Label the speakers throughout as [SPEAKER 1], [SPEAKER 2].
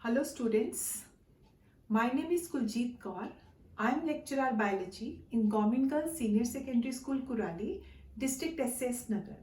[SPEAKER 1] Hello students, my name is Kuljeet Kaur. I am lecturer biology in Government Girls Senior Secondary School Kurali, District SS Nagar.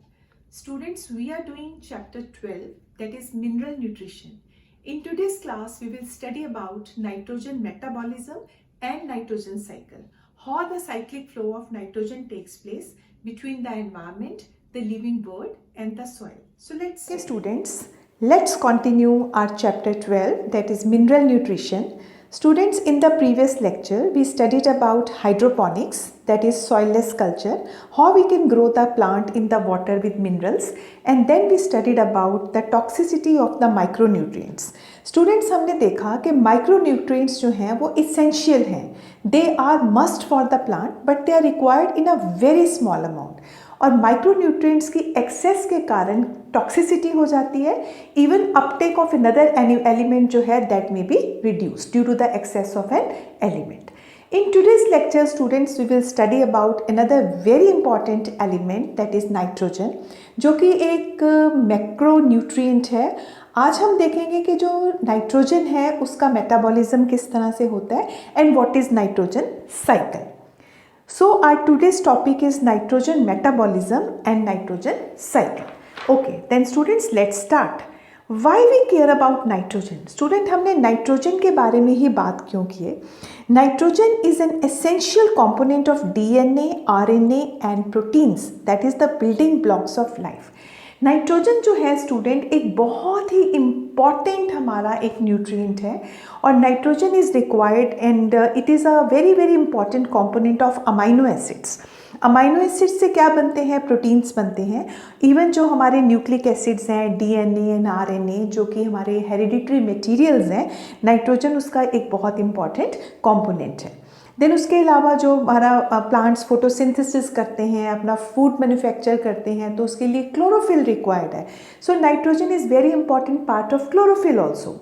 [SPEAKER 1] Students, we are doing chapter 12, that is mineral nutrition. In today's class, we will study about nitrogen metabolism and nitrogen cycle. How the cyclic flow of nitrogen takes place between the environment, the living world and the soil. So let's
[SPEAKER 2] Okay, students, let's continue our chapter 12, that is mineral nutrition. Students, in the previous lecture, we studied about hydroponics, that is soilless culture, how we can grow the plant in the water with minerals, and then we studied about the toxicity of the micronutrients. Students, हमने देखा कि micronutrients जो हैं वो essential हैं. They are must for the plant, but they are required in a very small amount. और micronutrients की excess के कारण टॉक्सिसिटी हो जाती है. Even uptake of another element जो है that may be reduce due to the excess of an element. In today's lecture, students, we will study about another very important element, that is nitrogen, जो कि एक macronutrient है. आज हम देखेंगे कि जो नाइट्रोजन है उसका मेटाबॉलिज्म किस तरह से होता है and what is nitrogen cycle. So our today's topic is nitrogen metabolism and nitrogen cycle. Okay, then students, let's start. Why we care about nitrogen? Student, हमने नाइट्रोजन के बारे में ही बात क्यों किए? Nitrogen is an essential component of DNA, RNA and proteins, that is the building blocks of life. Nitrogen जो है student एक बहुत ही इम्पॉर्टेंट हमारा एक न्यूट्रिएंट है और nitrogen is required and it is a very very important component of amino acids. Amino acids से क्या बनते हैं? प्रोटीन्स बनते हैं. इवन जो हमारे न्यूक्लिक एसिड्स हैं, डीएनए एंड आरएनए, जो कि हमारे हेरिडिटरी मटेरियल्स हैं, नाइट्रोजन उसका एक बहुत इंपॉर्टेंट कंपोनेंट है. देन उसके अलावा जो हमारा प्लांट्स फोटोसिंथेसिस करते हैं, अपना फूड मैन्युफैक्चर करते हैं, तो उसके लिए क्लोरोफिल रिक्वायर्ड है. So nitrogen is very important part of chlorophyll also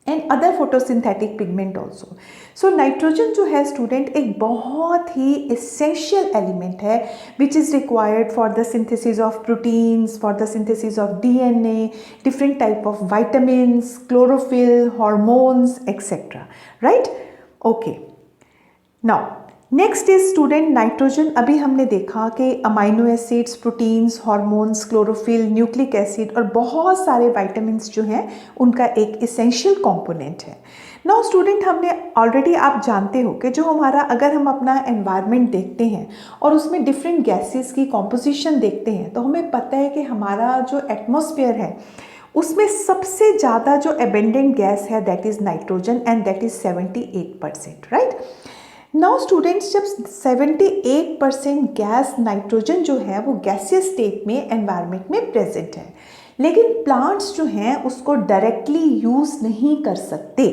[SPEAKER 2] and other photosynthetic pigment also. So nitrogen जो है स्टूडेंट एक बहुत ही एसेंशियल एलिमेंट है which is required for the synthesis of proteins, for the synthesis of DNA, different type of vitamins, chlorophyll, hormones etcetera. Right? Okay. Now next is student nitrogen. अभी हमने देखा कि amino acids, proteins, hormones, chlorophyll, nucleic acid और बहुत सारे vitamins जो हैं उनका एक इसेंशियल कंपोनेंट है. नाउ स्टूडेंट, हमने ऑलरेडी आप जानते हो कि जो हमारा अगर हम अपना एनवायरनमेंट देखते हैं और उसमें डिफरेंट गैसेस की कॉम्पोजिशन देखते हैं तो हमें पता है कि हमारा जो एटमॉस्फेयर है उसमें सबसे ज़्यादा जो एबेंडेंट गैस है that is nitrogen and that is 78%. Right? Now students, जब 78% गैस नाइट्रोजन जो है वो गैसियस स्टेट में एनवायरनमेंट में प्रेजेंट है, लेकिन प्लांट्स जो हैं उसको डायरेक्टली यूज़ नहीं कर सकते.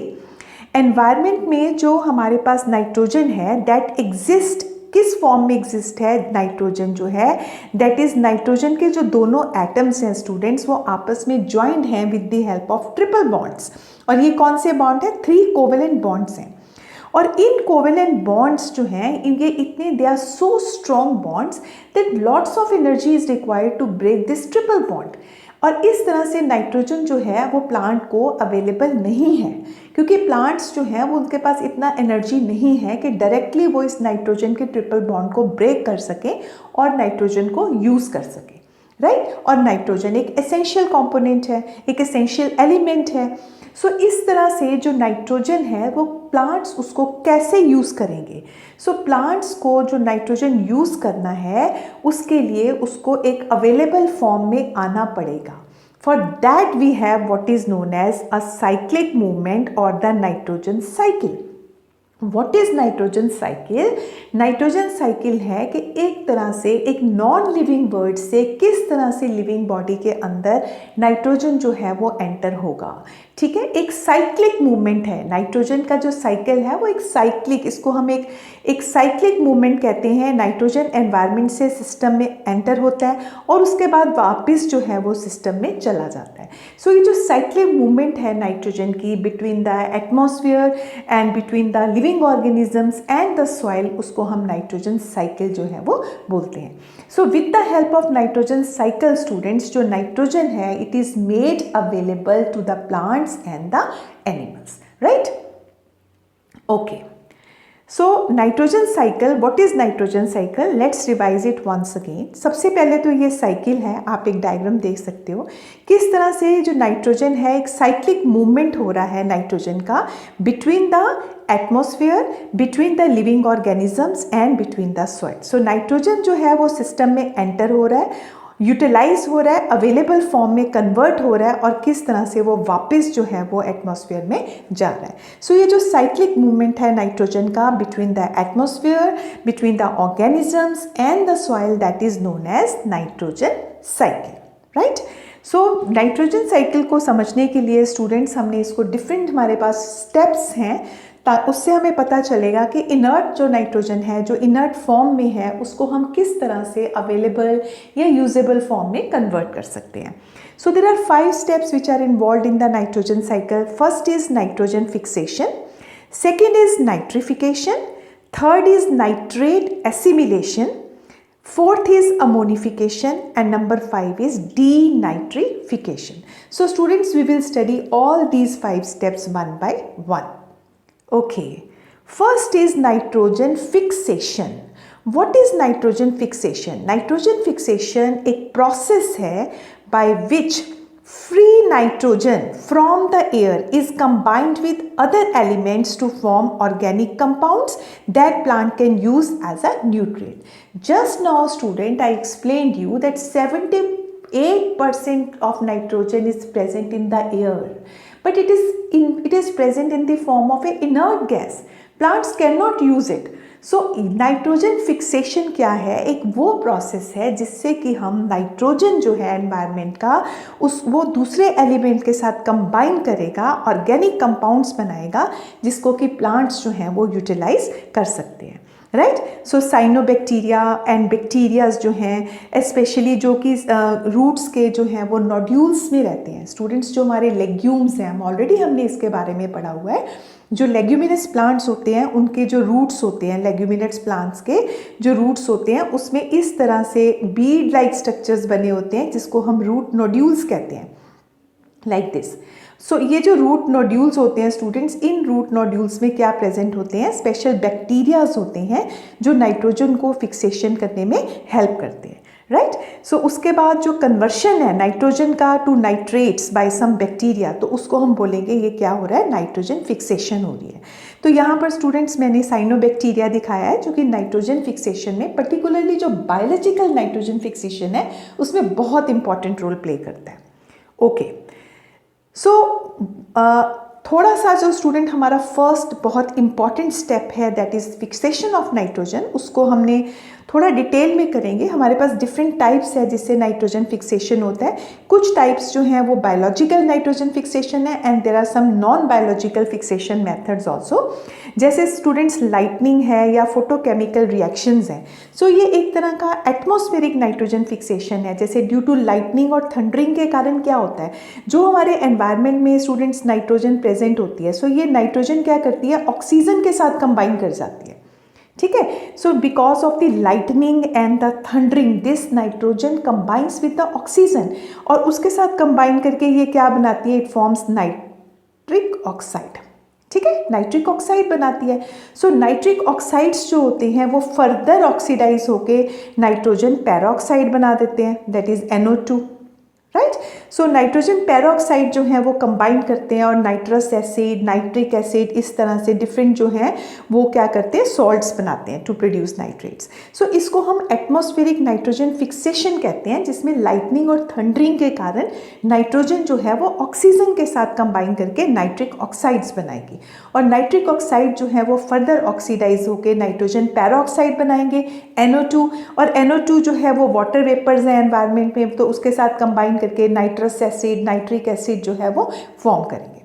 [SPEAKER 2] एनवायरनमेंट में जो हमारे पास नाइट्रोजन है दैट एग्जिस्ट, किस फॉर्म में एग्जिस्ट है नाइट्रोजन जो है, दैट इज़ नाइट्रोजन के जो दोनों एटम्स हैं स्टूडेंट्स वो आपस में ज्वाइंट हैं with the help of triple bonds. और ये कौन से बॉन्ड है? 3 कोवेलेंट बॉन्ड्स हैं. और इन कोवेलेंट बॉन्ड्स जो हैं इनके इतने they are so strong bonds that lots of energy is required to break this triple bond. और इस तरह से नाइट्रोजन जो है वो प्लांट को अवेलेबल नहीं है, क्योंकि प्लांट्स जो हैं वो उनके पास इतना एनर्जी नहीं है कि डायरेक्टली वो इस नाइट्रोजन के ट्रिपल बॉन्ड को ब्रेक कर सकें और नाइट्रोजन को यूज़ कर सकें. राइट? और नाइट्रोजन एक एसेंशियल कंपोनेंट है, एक एसेंशियल एलिमेंट है. सो इस तरह से जो नाइट्रोजन है वो प्लांट्स उसको कैसे यूज़ करेंगे? सो प्लांट्स को जो नाइट्रोजन यूज़ करना है उसके लिए उसको एक अवेलेबल फॉर्म में आना पड़ेगा. For that we have what is known as a cyclic movement और the nitrogen cycle. What is nitrogen cycle? Nitrogen cycle है कि एक तरह से एक नॉन लिविंग वर्ड से किस तरह से लिविंग बॉडी के अंदर नाइट्रोजन जो है वो एंटर होगा. ठीक है? एक साइक्लिक मूवमेंट है. नाइट्रोजन का जो साइकिल है वो एक साइक्लिक, इसको हम एक साइक्लिक मूवमेंट कहते हैं. नाइट्रोजन एनवायरनमेंट से सिस्टम में एंटर होता है और उसके बाद वापस जो है वो सिस्टम में चला जाता है. सो ये जो साइक्लिक मूवमेंट है नाइट्रोजन की between the atmosphere and between the living organisms and the soil, उसको हम नाइट्रोजन साइकिल जो है वो बोलते हैं. So with the help of nitrogen cycle students, जो नाइट्रोजन है it is made available to the plants and the animals, right? Okay, so nitrogen cycle, what is nitrogen cycle? Let's revise it once again. सबसे पहले तो ये cycle है, आप एक डायग्राम देख सकते हो किस तरह से जो नाइट्रोजन है एक साइक्लिक मूवमेंट हो रहा है नाइट्रोजन का between the atmosphere, between the living organisms and between the soil. So nitrogen जो है वो सिस्टम में एंटर हो रहा है, यूटिलाइज हो रहा है, अवेलेबल फॉर्म में कन्वर्ट हो रहा है और किस तरह से वो वापस जो है वो एटमॉस्फेयर में जा रहा है। सो ये जो साइक्लिक मूवमेंट है नाइट्रोजन का between the atmosphere, between the organisms and the soil, that is known as nitrogen cycle, right? So nitrogen cycle को समझने के लिए स्टूडेंट्स हमने इसको डिफरेंट, हमारे पास स्टेप्स हैं, उससे हमें पता चलेगा कि इनर्ट जो नाइट्रोजन है, जो इनर्ट फॉर्म में है, उसको हम किस तरह से अवेलेबल या यूजेबल फॉर्म में कन्वर्ट कर सकते हैं। So there are 5 steps which are involved in the nitrogen cycle. First is nitrogen fixation, second is nitrification, third is nitrate assimilation, fourth is ammonification, and number 5 is denitrification. So students, we will study all these 5 steps one by one. Okay, first is nitrogen fixation. What is nitrogen fixation? Nitrogen fixation एक process है by which free nitrogen from the air is combined with other elements to form organic compounds that plant can use as a nutrient. Just now student, I explained you that 78% of nitrogen is present in the air, but it is present in the form of an inert gas. Plants cannot use it. So nitrogen fixation क्या है? एक वो process है जिससे कि हम nitrogen जो है एनवायरनमेंट का वो दूसरे एलिमेंट के साथ कंबाइन करेगा, ऑर्गेनिक कंपाउंड्स बनाएगा जिसको कि प्लांट्स जो हैं वो यूटिलाइज कर सकते हैं, right? So cyanobacteria and bacterias जो हैं स्पेशली जो कि रूट्स के जो हैं वो नोड्यूल्स में रहते हैं। स्टूडेंट्स, जो हमारे लेग्यूम्स हैं, ऑलरेडी हमने इसके बारे में पढ़ा हुआ है, जो लेग्यूमिनस प्लांट्स होते हैं उनके जो रूट्स होते हैं, लेग्यूमिनस प्लांट्स के जो रूट्स होते हैं उसमें इस तरह से बीड लाइक स्ट्रक्चर्स बने होते हैं जिसको हम रूट नोड्यूल्स कहते हैं, लाइक दिस। सो ये जो रूट नोड्यूल्स होते हैं स्टूडेंट्स, इन रूट नोड्यूल्स में क्या प्रेजेंट होते हैं? स्पेशल बैक्टीरियाज होते हैं जो नाइट्रोजन को फिक्सेशन करने में हेल्प करते हैं, राइट? सो उसके बाद जो कन्वर्शन है नाइट्रोजन का to nitrates by some bacteria, तो उसको हम बोलेंगे ये क्या हो रहा है? नाइट्रोजन फिक्सेशन हो रही है। तो यहाँ पर स्टूडेंट्स मैंने साइनोबैक्टीरिया दिखाया है जो कि नाइट्रोजन फिक्सेशन में, पर्टिकुलरली जो बायोलॉजिकल नाइट्रोजन फिक्सेशन है उसमें बहुत इंपॉर्टेंट रोल प्ले करता है। ओके, सो थोड़ा सा जो स्टूडेंट हमारा फर्स्ट बहुत इंपॉर्टेंट स्टेप है that is fixation of nitrogen, उसको हमने थोड़ा डिटेल में करेंगे। हमारे पास डिफरेंट टाइप्स है जिससे नाइट्रोजन फिक्सेशन होता है। कुछ टाइप्स जो हैं वो बायोलॉजिकल नाइट्रोजन फिक्सेशन है and there are some non biological fixation methods also, जैसे स्टूडेंट्स लाइटनिंग है या फोटोकेमिकल रिएक्शंस हैं। सो ये एक तरह का एटमॉस्फेरिक नाइट्रोजन फिक्सेशन है। जैसे ड्यू टू लाइटनिंग और थंडरिंग के कारण क्या होता है, जो हमारे एनवायरनमेंट में स्टूडेंट्स नाइट्रोजन प्रेजेंट होती है, सो ये नाइट्रोजन क्या करती है? ऑक्सीजन के साथ कंबाइन कर जाती है, ठीक है? So because of the lightning and the thundering this nitrogen combines with the oxygen, और उसके साथ कंबाइन करके ये क्या बनाती है? इट फॉर्म्स नाइट्रिक ऑक्साइड, ठीक है? नाइट्रिक ऑक्साइड बनाती है। सो नाइट्रिक ऑक्साइड्स जो होते हैं वो फर्दर ऑक्सीडाइज होके नाइट्रोजन पैरोक्साइड बना देते हैं, that is NO2, right? So nitrogen peroxide जो है वो कंबाइन करते हैं और नाइट्रस एसिड, नाइट्रिक एसिड, इस तरह से डिफरेंट जो हैं वो क्या करते हैं? सॉल्ट्स बनाते हैं टू प्रोड्यूस नाइट्रेट्स। सो इसको हम एटमॉस्फेरिक नाइट्रोजन फिक्सेशन कहते हैं, जिसमें लाइटनिंग और थंडरिंग के कारण नाइट्रोजन जो है वो ऑक्सीजन के साथ कंबाइन करके नाइट्रिक ऑक्साइड्स बनाएगी, और नाइट्रिक ऑक्साइड जो है वो फर्दर ऑक्सीडाइज होकर नाइट्रोजन पैरोक्साइड बनाएंगे NO2, और NO2 जो है वो वाटर वेपर्स हैं एनवायरनमेंट में, तो उसके साथ कंबाइन करके नाइट्रस एसिड, नाइट्रिक एसिड जो है वो फॉर्म करेंगे।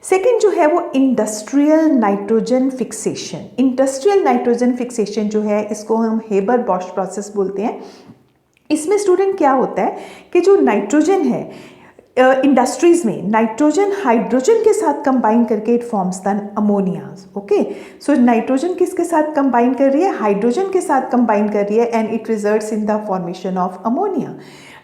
[SPEAKER 2] सेकेंड जो है वो industrial nitrogen fixation. Industrial nitrogen fixation जो है इसको हम हेबर-बॉश प्रोसेस बोलते हैं। इसमें स्टूडेंट क्या होता है कि जो नाइट्रोजन है इंडस्ट्रीज में नाइट्रोजन हाइड्रोजन के साथ कंबाइन करके it forms the ammonia. Okay, so nitrogen किसके साथ कंबाइन कर रही है, हाइड्रोजन के साथ कंबाइन कर रही है, and it results in the formation of ammonia.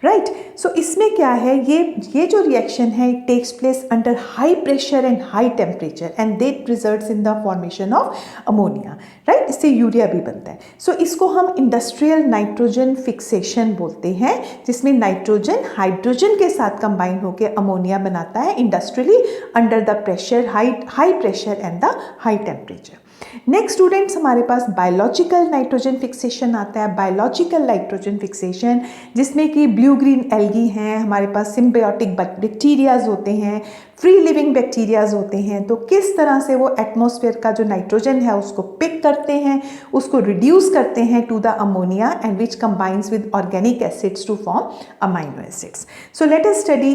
[SPEAKER 2] Right, so इसमें क्या है, ये जो रिएक्शन है it takes place under high pressure and high temperature and that results in the formation of ammonia. Right, इससे यूरिया भी बनता है. सो इसको हम इंडस्ट्रियल नाइट्रोजन फिक्सेशन बोलते हैं, जिसमें नाइट्रोजन हाइड्रोजन के साथ कंबाइन होकर अमोनिया बनाता है industrially under the pressure, high pressure and the high temperature. Next students, हमारे पास बायोलॉजिकल नाइट्रोजन फिक्सेशन आता है. बायोलॉजिकल नाइट्रोजन फिक्सेशन जिसमें कि ब्लू ग्रीन एल्गी हैं, हमारे पास सिम्बायोटिक बैक्टीरियाज होते हैं, फ्री लिविंग बैक्टीरियाज होते हैं. तो किस तरह से वो एटमॉस्फेयर का जो नाइट्रोजन है उसको पिक करते हैं, उसको रिड्यूस करते हैं to the ammonia and which combines with organic acids to form amino acids. So let us study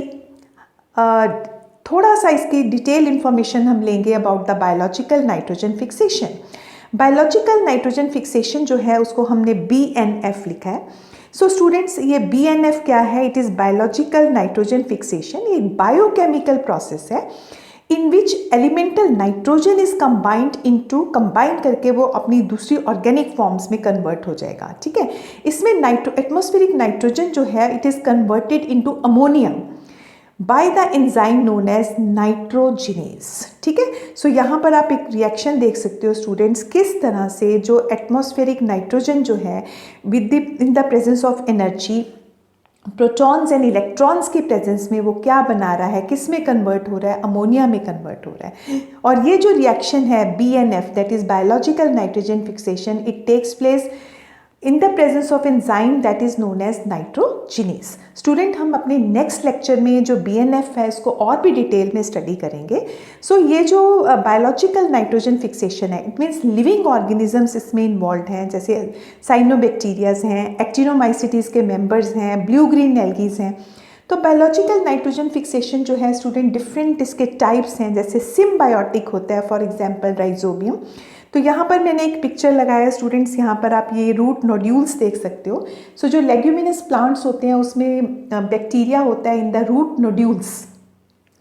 [SPEAKER 2] थोड़ा सा इसकी डिटेल इंफॉर्मेशन हम लेंगे about the biological nitrogen fixation. Biological nitrogen fixation जो है उसको हमने BNF लिखा है. सो स्टूडेंट्स, ये BNF क्या है, it is biological nitrogen fixation. ये एक बायोकेमिकल प्रोसेस है इन विच एलिमेंटल नाइट्रोजन इज कंबाइन करके वो अपनी दूसरी ऑर्गेनिक फॉर्म्स में कन्वर्ट हो जाएगा. ठीक है, इसमें एटमॉस्फेरिक नाइट्रोजन जो है it is converted into ammonia by the enzyme known as nitrogenase. ठीक है, सो यहाँ पर आप एक रिएक्शन देख सकते हो स्टूडेंट्स, किस तरह से जो एटमॉस्फेरिक नाइट्रोजन जो है in the presence of energy, protons and electrons की प्रेजेंस में वो क्या बना रहा है, किस में कन्वर्ट हो रहा है, अमोनिया में कन्वर्ट हो रहा है. और ये जो रिएक्शन है BNF that is biological nitrogen fixation, it takes place in the presence of enzyme that is known as nitrogenase. Student, हम अपने नेक्स्ट लेक्चर में जो BNF है इसको और भी डिटेल में स्टडी करेंगे. सो ये जो बायोलॉजिकल नाइट्रोजन फिक्सेशन है इट मीन्स लिविंग ऑर्गेनिजम्स इसमें इन्वॉल्व हैं, जैसे साइनोबैक्टीरियाज हैं, एक्टिनोमाइसिटीज के मेंबर्स हैं, ब्लू ग्रीन एल्गीज हैं. तो बायोलॉजिकल नाइट्रोजन फिक्सेशन जो है स्टूडेंट डिफरेंट इसके टाइप्स हैं, जैसे सिम्बायोटिक होता है, फॉर एग्जांपल राइजोबियम. तो यहाँ पर मैंने एक पिक्चर लगाया स्टूडेंट्स, यहाँ पर आप ये रूट नोड्यूल्स देख सकते हो. सो जो लेग्यूमिनस प्लांट्स होते हैं उसमें बैक्टीरिया होता है इन द रूट नोड्यूल्स.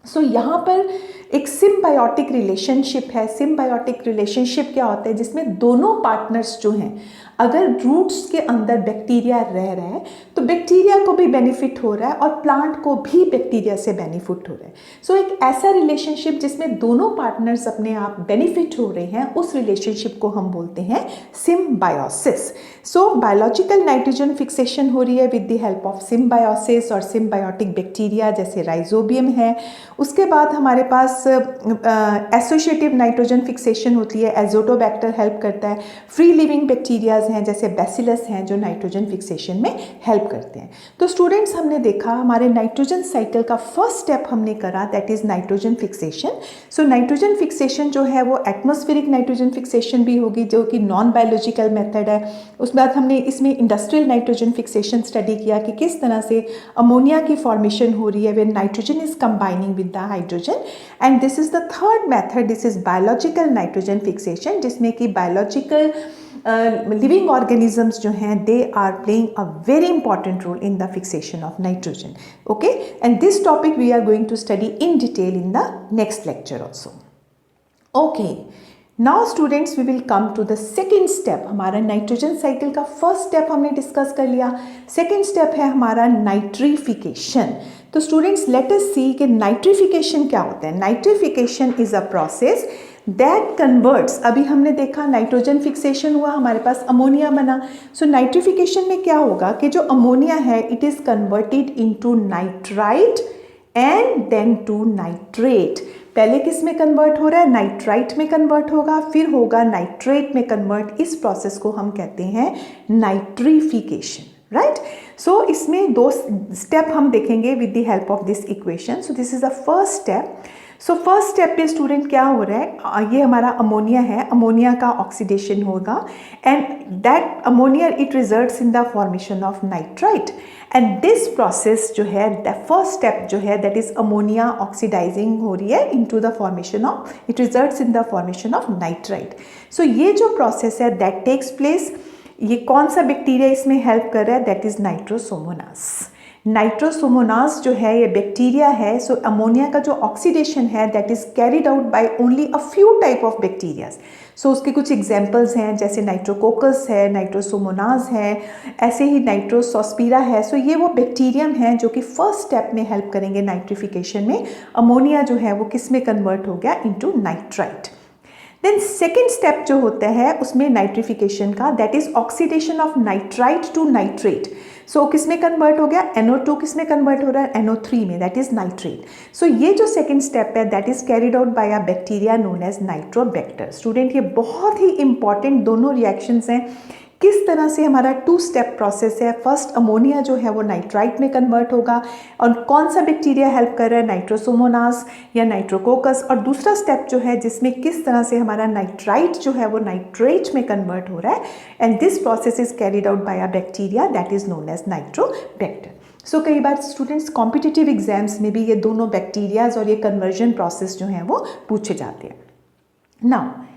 [SPEAKER 2] सो यहाँ पर एक सिम्बायोटिक रिलेशनशिप है. सिम्बायोटिक रिलेशनशिप क्या होता है, जिसमें दोनों पार्टनर्स जो हैं, अगर रूट्स के अंदर बैक्टीरिया रह रहा है तो बैक्टीरिया को भी बेनिफिट हो रहा है और प्लांट को भी बैक्टीरिया से बेनिफिट हो रहा है. सो एक ऐसा रिलेशनशिप जिसमें दोनों पार्टनर्स अपने आप बेनिफिट हो रहे हैं, उस रिलेशनशिप को हम बोलते हैं symbiosis. So biological nitrogen fixation हो रही है with the help of symbiosis और सिम्बायोटिक बैक्टीरिया जैसे राइजोबियम है. उसके बाद हमारे पास एसोसिएटिव नाइट्रोजन फिक्सेशन होती है, एजोटोबैक्टर हेल्प करता है. फ्री लिविंग बैक्टीरियाज हैं जैसे बैसिलस हैं जो नाइट्रोजन फिक्सेशन में हेल्प करते हैं. तो स्टूडेंट्स, हमने देखा हमारे नाइट्रोजन साइकिल का फर्स्ट स्टेप हमने करा, that is nitrogen fixation. So nitrogen fixation जो है वो एटमॉस्फेरिक नाइट्रोजन फिक्सेशन भी होगी जो कि नॉन बायोलॉजिकल मेथड है. उसके बाद हमने इसमें इंडस्ट्रियल नाइट्रोजन फिक्सेशन स्टडी किया कि किस तरह से अमोनिया की फॉर्मेशन हो रही है when nitrogen is combining with the hydrogen. And this is the third method, this is biological nitrogen fixation, जिसमें कि बायोलॉजिकल living organisms जो हैं they are playing a very important role in the fixation of nitrogen. Okay, and this topic we are going to study in detail in the next lecture also. Okay, now students we will come to the second step. हमारा nitrogen cycle का first step हमने discuss कर लिया. Second step है हमारा nitrification. तो students let us सी कि nitrification क्या होता है. Nitrification is a process that converts, अभी हमने देखा नाइट्रोजन फिक्सेशन हुआ, हमारे पास अमोनिया बना. सो नाइट्रीफिकेशन में क्या होगा कि जो अमोनिया है it is converted into nitrite and then to nitrate. पहले किस में कन्वर्ट हो रहा है, नाइट्राइट में कन्वर्ट होगा, फिर होगा नाइट्रेट में कन्वर्ट. इस प्रोसेस को हम कहते हैं नाइट्रीफिकेशन. राइट, सो इसमें दो स्टेप हम देखेंगे with the help of this equation. So this is the first step. So first step पे स्टूडेंट क्या हो रहा है, ये हमारा अमोनिया है, अमोनिया का ऑक्सीडेशन होगा and that ammonia it results in the formation of nitrite. And this process जो है द फर्स्ट स्टेप जो है दैट इज अमोनिया ऑक्सीडाइजिंग हो रही है into the formation of, it results in the formation of nitrite. So ये जो process है दैट टेक्स प्लेस, ये कौन सा बैक्टीरिया इसमें हेल्प कर रहा है, दैट इज नाइट्रोसोमोनास. नाइट्रोसोमोनास जो है ये बैक्टीरिया है. सो अमोनिया का जो ऑक्सीडेशन है that is carried out by only a few type of bacterias. So उसके कुछ एग्जांपल्स हैं जैसे नाइट्रोकोकस है, नाइट्रोसोमोनास है, ऐसे ही नाइट्रोसोस्पिरा है. सो ये वो बैक्टीरियम हैं जो कि फर्स्ट स्टेप में हेल्प करेंगे नाइट्रिफिकेशन में. अमोनिया जो है वो किस में कन्वर्ट हो गया, into nitrite. Then second step जो होता है उसमें नाइट्रिफिकेशन का, that is oxidation of nitrite to nitrate. So किस में कन्वर्ट हो गया, NO2 किस में कन्वर्ट हो रहा है, NO3 में, दैट इज नाइट्रेट. सो ये जो सेकेंड स्टेप है that is carried out by a bacteria known as nitrobacter. Student ये बहुत ही इंपॉर्टेंट दोनों रिएक्शंस हैं. किस तरह से हमारा 2 स्टेप प्रोसेस है. फर्स्ट अमोनिया जो है वो नाइट्राइट में कन्वर्ट होगा और कौन सा बैक्टीरिया हेल्प कर रहा है, नाइट्रोसोमोनास या नाइट्रोकोकस. और दूसरा स्टेप जो है जिसमें किस तरह से हमारा नाइट्राइट जो है वो नाइट्रेट में कन्वर्ट हो रहा है. And this process is carried out by a bacteria that is known as Nitrobacter. So कई बार स्टूडेंट्स कॉम्पिटिटिव एग्जाम्स में भी ये दोनों बैक्टीरियाज और ये कन्वर्जन प्रोसेस जो हैं वो पूछे जाते हैं. नाउ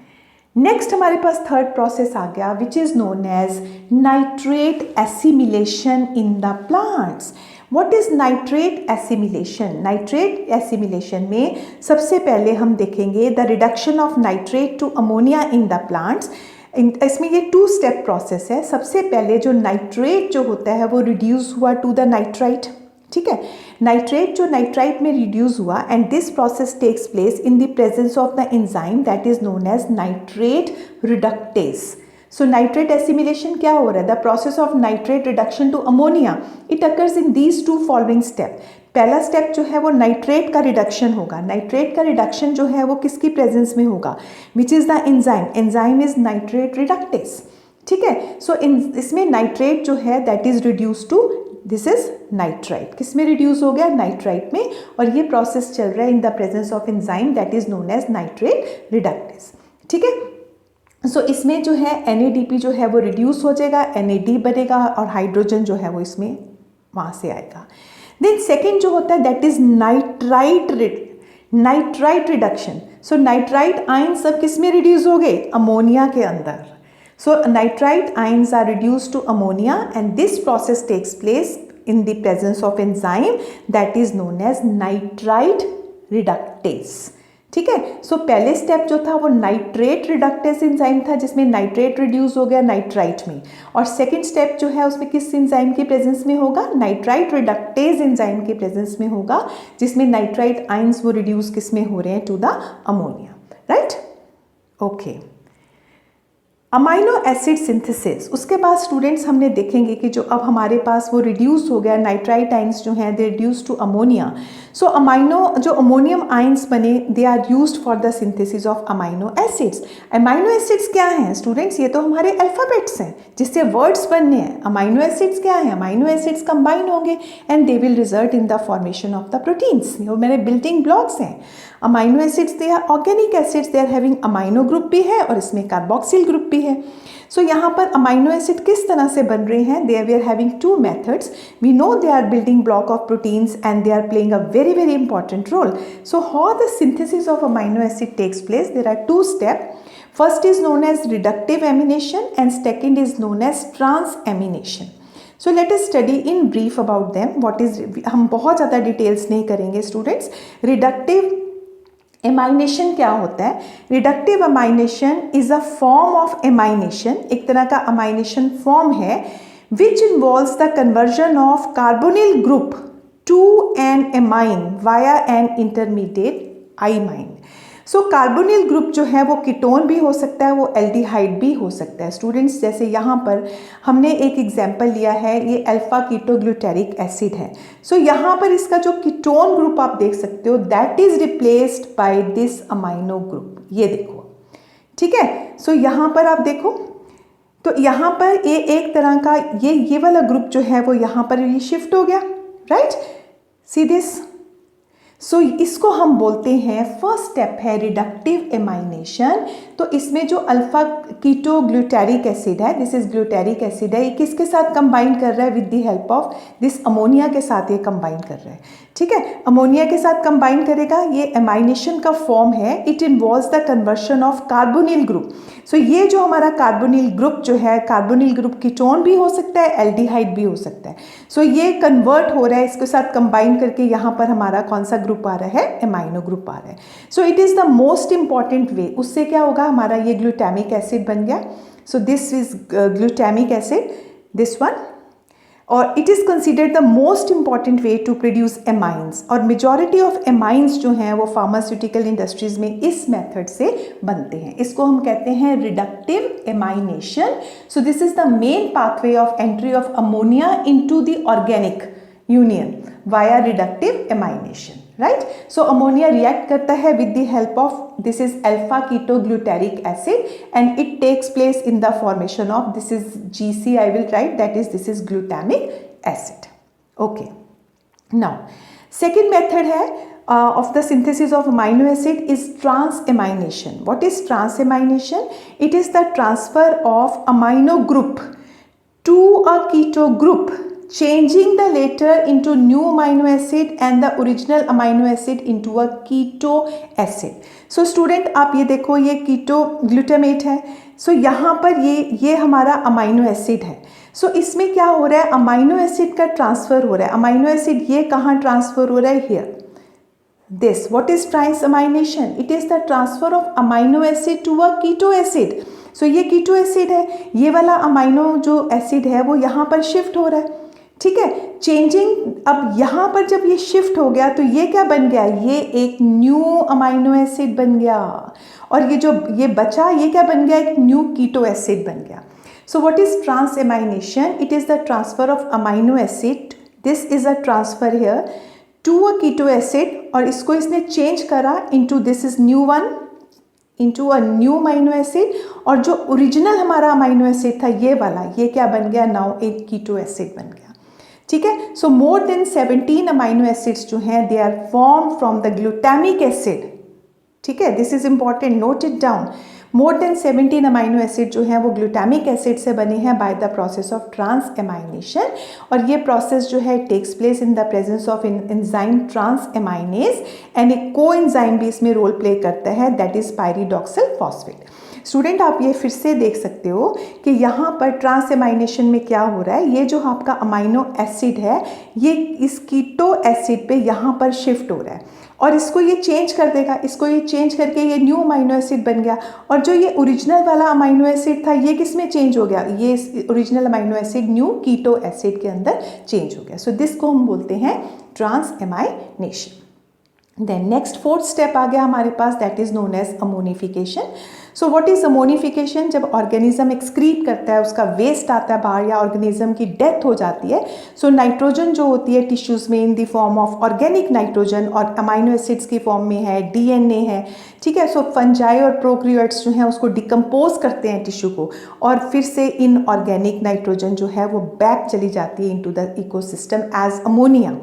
[SPEAKER 2] नेक्स्ट हमारे पास थर्ड प्रोसेस आ गया which is known as nitrate assimilation in the plants. What is nitrate assimilation. Nitrate assimilation में सबसे पहले हम देखेंगे the reduction of nitrate to ammonia in the plants. इसमें ये 2 स्टेप प्रोसेस है. सबसे पहले जो नाइट्रेट जो होता है वो रिड्यूस हुआ टू द नाइट्राइट. ठीक है, नाइट्रेट जो नाइट्राइट में रिड्यूस हुआ and this process takes place in the presence of the enzyme that is known as nitrate reductase. So nitrate assimilation क्या हो रहा है, the process of nitrate reduction to ammonia, it occurs in these 2 following step. पहला step जो है वो nitrate का reduction होगा. नाइट्रेट का रिडक्शन जो है वो किसकी प्रेजेंस में होगा, which is the enzyme. Enzyme is nitrate reductase. ठीक है, सो इसमें नाइट्रेट जो है that is reduce to this is nitrite. किस में रिड्यूस हो गया, नाइट्राइट में. और ये प्रोसेस चल रहा है in the presence of enzyme that is known as nitrate reductase. ठीक है, सो इसमें जो है NADP जो है वो रिड्यूस हो जाएगा, NAD बनेगा और हाइड्रोजन जो है वो इसमें वहाँ से आएगा. देन सेकेंड जो होता है that is nitrite reduction. So nitrite ion सब किस में रिड्यूस हो गए, अमोनिया के अंदर. So nitrite ions are reduced to ammonia and this process takes place in the presence of enzyme that is known as nitrite reductase. ठीक है, सो पहले स्टेप जो था वो नाइट्रेट रिडक्टेज एंजाइम था जिसमें नाइट्रेट रिड्यूस हो गया नाइट्राइट में. और सेकेंड स्टेप जो है उसमें किस एंजाइम की प्रेजेंस में होगा, नाइट्राइट रिडक्टेज एंजाइम की प्रेजेंस में होगा जिसमें नाइट्राइट आयंस वो रिड्यूस किस में हो रहे हैं, to the ammonia. Right, okay. Amino acid synthesis, उसके बाद स्टूडेंट्स हमने देखेंगे कि जो अब हमारे पास वो रिड्यूस हो गया नाइट्राइट आइंस जो हैं they reduce to ammonia. So amino जो अमोनियम आइंस बने they are used for the synthesis of amino acids. Amino acids क्या हैं स्टूडेंट्स, ये तो हमारे अल्फ़ाबेट्स हैं जिससे वर्ड्स बनने हैं. अमाइनो एसिड्स क्या हैं, अमाइनो एसिड्स कंबाइन होंगे and they will result in the formation of the proteins. वो मेरे बिल्डिंग ब्लॉक्स हैं. Amino acids they are organic acids, they are having amino group भी है और इसमें कार्बोक्सिल ग्रुप भी है. सो यहाँ पर अमाइनो एसिड किस तरह से बन रहे हैं, they we are having 2 methods. We know they are building block of proteins and they are playing a very very important role. So how the synthesis of amino acid takes place, there are 2 step. First is known as reductive amination and second is known as transamination. So let us study in brief about them. What is, हम बहुत ज़्यादा details नहीं करेंगे students. Reductive एमाइनेशन क्या होता है, reductive amination is a form of amination, एक तरह का अमाइनेशन फॉर्म है which involves the conversion of carbonyl group to an amine via an intermediate imine. So carbonyl group जो है वो कीटोन भी हो सकता है, वो एल्डिहाइड भी हो सकता है. स्टूडेंट्स जैसे यहाँ पर हमने एक एग्जाम्पल लिया है, ये अल्फा कीटोग्लूटेरिक एसिड है. सो यहाँ पर इसका जो कीटोन ग्रुप आप देख सकते हो that is replaced by this amino group. ये देखो, ठीक है. सो यहाँ पर आप देखो तो यहाँ पर ये एक तरह का ये वाला ग्रुप जो है वो यहाँ पर ये शिफ्ट हो गया. Right, see this. सो इसको हम बोलते हैं फर्स्ट स्टेप है रिडक्टिव एमाइनेशन। तो इसमें जो अल्फा कीटो ग्लूटारिक एसिड है, दिस इज ग्लूटारिक एसिड है, ये किसके साथ कंबाइन कर रहा है? With the help of this ammonia के साथ ये कंबाइन कर रहा है। ठीक है, अमोनिया के साथ कंबाइन करेगा। ये एमाइनेशन का फॉर्म है, it involves the conversion of carbonyl group. So ये जो हमारा कार्बोनिल ग्रुप जो है, कार्बोनिल ग्रुप कीटोन भी हो सकता है, एल्डिहाइड भी हो सकता है। सो ये कन्वर्ट हो रहा है, इसके साथ कंबाइन करके यहाँ पर हमारा कौन सा ग्रुप आ रहा है? एमाइनो ग्रुप आ रहा है। So it is the most important way. उससे क्या होगा? हमारा ये ग्लूटामिक एसिड बन गया। So this is glutamic acid, this one, और it is considered the most important way to produce amines. और मेजॉरिटी ऑफ एमाइंस जो हैं वो फार्मास्यूटिकल इंडस्ट्रीज में इस मेथड से बनते हैं। इसको हम कहते हैं reductive amination. So this is the main pathway of entry of ammonia into the organic union via reductive amination, right. So ammonia react करता है with the help of this is alpha ketoglutarate acid and it takes place in the formation of, this is GC I will write, that is this is glutamic acid. Okay, now second method है of the synthesis of amino acid is transamination. What is transamination? It is the transfer of amino group to a keto group, changing the later into new amino acid and the original amino acid into a keto acid. So student आप ये देखो, ये कीटो glutamate है। सो यहाँ पर ये हमारा amino acid है। सो इसमें क्या हो रहा है? अमाइनो एसिड का ट्रांसफ़र हो रहा है। अमाइनो एसिड ये कहाँ ट्रांसफ़र हो रहा है? Here, this. What is transamination? It is the transfer of amino acid to a keto acid. So ये कीटो एसिड है, ये वाला अमाइनो जो एसिड है वो यहाँ पर शिफ्ट हो रहा है। ठीक है, चेंजिंग। अब यहाँ पर जब ये शिफ्ट हो गया तो ये क्या बन गया? ये एक न्यू अमाइनो एसिड बन गया, और ये जो ये बचा ये क्या बन गया? एक न्यू कीटो एसिड बन गया। So what is transamination? It is the transfer of amino acid, this is a transfer here to a keto acid, और इसको इसने चेंज करा into, this is new one, into a new amino acid, और जो original हमारा amino acid था ये वाला, ये क्या बन गया? नाउ एक कीटो एसिड बन गया। ठीक है, so more than 17 amino acids जो हैं they are form from the glutamic acid. ठीक है, this is important, note it down. More than 17 amino acid जो हैं वो ग्लूटामिक एसिड से बने हैं by the process of transamination, और ये प्रोसेस जो है takes place in the presence of enzyme transaminase, and एक को एंजाइम भी इसमें रोल प्ले करता है, दैट इज पायरिडॉक्सिल फॉस्फेट। स्टूडेंट आप ये फिर से देख सकते हो कि यहाँ पर ट्रांसएमाइनेशन में क्या हो रहा है? ये जो आपका अमाइनो एसिड है ये इस कीटो एसिड पे यहाँ पर शिफ्ट हो रहा है, और इसको ये चेंज कर देगा, इसको ये चेंज करके ये न्यू अमाइनो एसिड बन गया, और जो ये ओरिजिनल वाला अमाइनो एसिड था ये किस में चेंज हो गया? ये original amino acid new keto acid के अंदर चेंज हो गया। सो दिस को हम बोलते हैं transamination. Then next fourth step आ गया हमारे पास, that is known as ammonification. So what is ammonification? जब ऑर्गेनिज्म एक्सक्रीट करता है, उसका वेस्ट आता है बाहर, या ऑर्गेनिज्म की डेथ हो जाती है, सो नाइट्रोजन जो होती है टिश्यूज़ में in the form of organic nitrogen, और अमाइनो एसिड्स की फॉर्म में है, डीएनए है। ठीक है, सो फंजाई और प्रोकैरियोट्स जो हैं उसको डिकम्पोज करते हैं टिश्यू को, और फिर से इन ऑर्गेनिक नाइट्रोजन जो है वो बैक चली जाती है into the ecosystem as ammonia.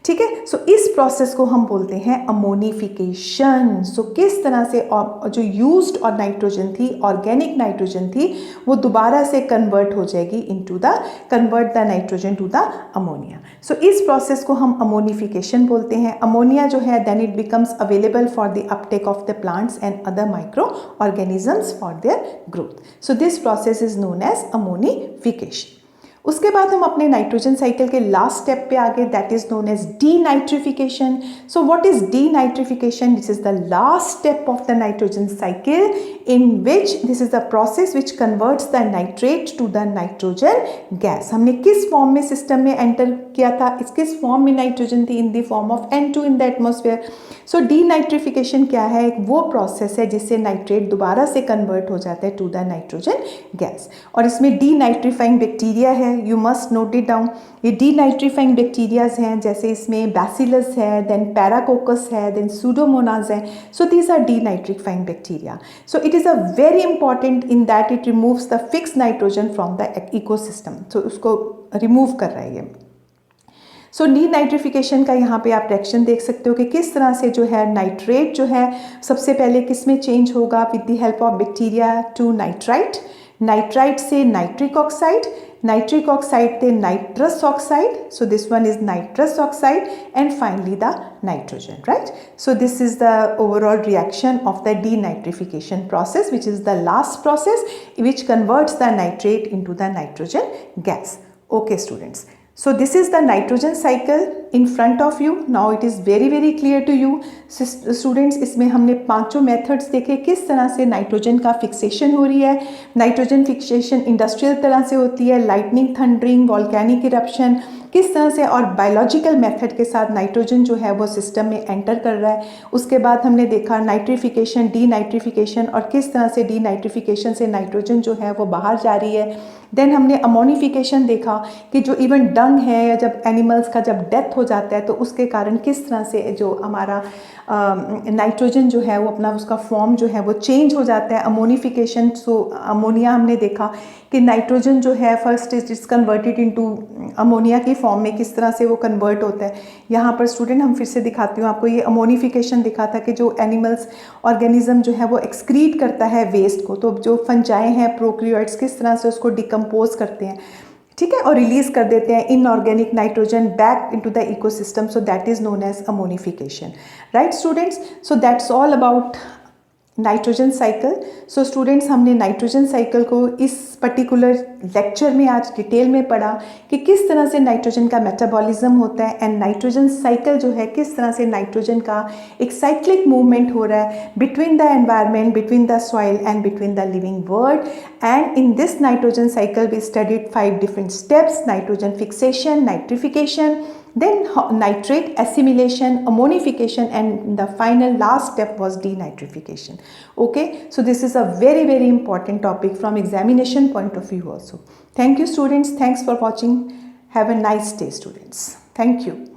[SPEAKER 2] ठीक है, सो इस प्रोसेस को हम बोलते हैं अमोनिफिकेशन। सो किस तरह से जो यूज्ड और नाइट्रोजन थी, ऑर्गेनिक नाइट्रोजन थी, वो दोबारा से कन्वर्ट हो जाएगी into the, convert the nitrogen to the ammonia. So इस प्रोसेस को हम अमोनिफिकेशन बोलते हैं। अमोनिया जो है then it becomes available for the uptake of the plants and other micro organisms for their growth. So this process is known as ammonification. उसके बाद हम अपने नाइट्रोजन साइकिल के लास्ट स्टेप पे आ गए, that is known as denitrification. So what is denitrification? This is the last step of the nitrogen cycle in which this is the process which converts the nitrate to the nitrogen gas. हमने किस form में system में enter किया था? किस form में nitrogen थी? In the form of N2 in the atmosphere. So denitrification क्या है? एक वो प्रोसेस है जिससे नाइट्रेट दोबारा से कन्वर्ट हो जाता है टू द नाइट्रोजन गैस, और इसमें डीनाइट्रीफाइंग बैक्टीरिया है, you must note it down. ये डीनाइट्रीफाइंग बैक्टीरियाज हैं, जैसे इसमें बैसिलस है, देन पैराकोकस है, देन सूडोमोनाज है। So these are denitrifying bacteria. So it is a very important in that it removes the fix nitrogen from the ecosystem. So उसको remove कर रहा है ये। सो डीनाइट्रिफिकेशन का यहाँ पे आप रिएक्शन देख सकते हो कि किस तरह से जो है नाइट्रेट जो है सबसे पहले किस में चेंज होगा with the help of bacteria to nitrite, nitrite से नाइट्रिक ऑक्साइड, नाइट्रिक ऑक्साइड से nitrous oxide, so this one is nitrous oxide, and finally the nitrogen, right? So this is the overall reaction of the denitrification process, which is the last process which converts the nitrate into the nitrogen gas. Okay students, so this is the nitrogen cycle in front of you. Now it is very clear to you. Students, इसमें हमने पांचों methods देखे किस तरह से nitrogen का fixation हो रही है. नाइट्रोजन फिक्सेशन इंडस्ट्रियल तरह से होती है, लाइटनिंग, थंडरिंग, वॉल्केनिक इरप्शन, किस तरह से, और बायोलॉजिकल मेथड के साथ नाइट्रोजन जो है वो सिस्टम में एंटर कर रहा है. उसके बाद हमने देखा नाइट्रिफिकेशन, डीनाइट्रिफिकेशन, और किस तरह से डीनाइट्रिफिकेशन से नाइट्रोजन जो है वो बाहर जा रही है. देन हमने अमोनिफिकेशन देखा कि जो इवन डंग है या जब एनिमल्स का जब डेथ हो जाता है तो उसके कारण किस तरह से जो हमारा नाइट्रोजन जो है वो अपना उसका फॉर्म जो है वो चेंज हो जाता है. अमोनिफिकेशन, सो अमोनिया हमने देखा कि नाइट्रोजन जो है first is converted into ammonia की फॉर्म में किस तरह से वो कन्वर्ट होता है. यहाँ पर स्टूडेंट हम फिर से दिखाती हूँ आपको, ये अमोनिफिकेशन दिखा था कि जो एनिमल्स ऑर्गेनिज्म जो है वो एक्सक्रीट करता है वेस्ट को, तो जो फंजाई हैं प्रोक्रियोइड्स किस तरह से उसको डिकम्पोज करते हैं, ठीक है, और रिलीज कर देते हैं inorganic nitrogen back into the ecosystem. So that is known as ammonification, right students. So that's all about nitrogen cycle. So students, हमने नाइट्रोजन साइकिल को इस पर्टिकुलर लेक्चर में आज डिटेल में पढ़ा कि किस तरह से नाइट्रोजन का मेटाबॉलिज्म होता है, एंड नाइट्रोजन साइकिल जो है किस तरह से नाइट्रोजन का एक साइक्लिक मूवमेंट हो रहा है between the environment, between the soil and between the living world. And in this nitrogen cycle we studied 5 different steps: nitrogen fixation, nitrification, then nitrate assimilation, ammonification, and the final last step was denitrification. Okay, so this is a very important topic from examination point of view also. Thank you students, thanks for watching. Have a nice day students. Thank you.